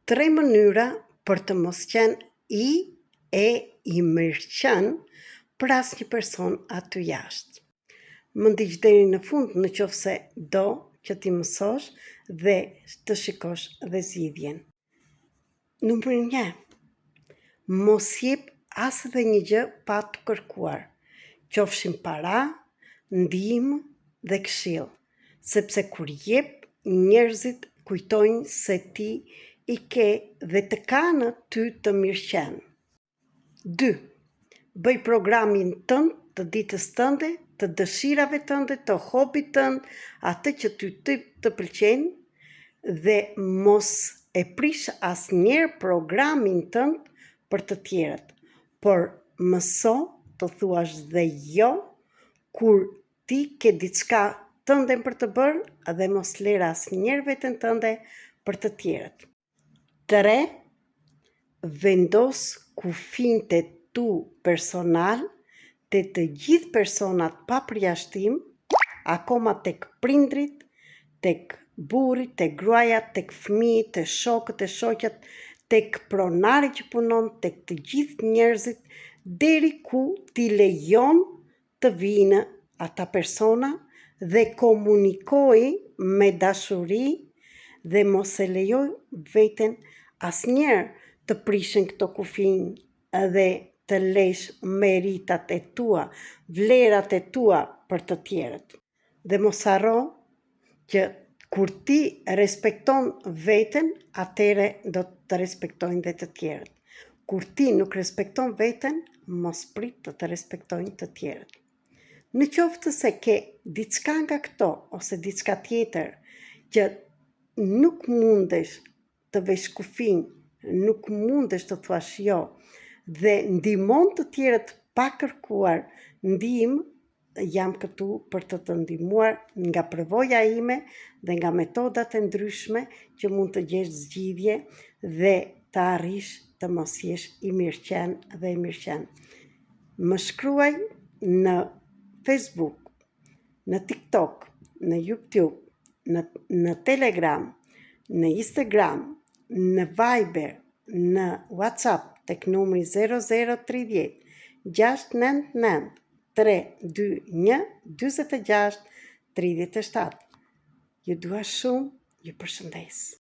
3 mënyra për të mos qenë i mirëqen për asnjë person aty jashtë. Më ndiq deri në fund në qoftë se do që ti mësosh dhe të shikosh dhe zgjidhjen. Numër 1. Mos jep as edhe një gjë pa të kërkuar, qofshin para, ndihmë dhe këshill, sepse kur jep, njerëzit kujtojnë se ti i ke dhe të kanë ty të mirëqen. 2. Bëj programin tënd të ditës tënde, të dëshirave tënde, të hobit tënd, atë që ty të pëlqen dhe mos e prish asnjëherë programin tënd për të tjerët, por mëso të thuash dhe jo kur ti ke diçka tënde për të bërë dhe mos lër asnjëherë veten tënde për të tjerët. 3. Vendos kufijtë tu personal te të gjithë personat pa përjashtim, akoma tek prindrit, tek burri, tek gruaja, tek fëmijët, tek shokët e shoqat, tek pronari që punon, tek të gjithë njerëzit, deri ku ti lejon të vinë ata persona dhe komunikoj me dashuri dhe mos e lejoj veten asnjëherë të prishin këto kufinj dhe të lesh meritat e tua, vlerat e tua për të tjerët. Dhe mos harro që kur ti respekton veten, atëre do të respektojnë dhe të tjerët. Kur ti nuk respekton veten, mos prit të respektojnë të tjerët. Në qoftë se ke diçka nga këto ose diçka tjetër që nuk mundesh të vesh kufinj, nuk mundesh të thuash jo dhe ndihmon të tjerët pa kërkuar ndihmë, jam këtu për të ndihmuar nga përvoja ime dhe nga metodat e ndryshme që mund të gjesh zgjidhje dhe të arrish të mos jesh i mirëqen dhe i mirëqen. Më shkruaj në Facebook, në TikTok, në YouTube, në Telegram, në Instagram, në Viber, në WhatsApp tek numri 0030 699 321 46 37. Ju dua shumë, ju përshëndes.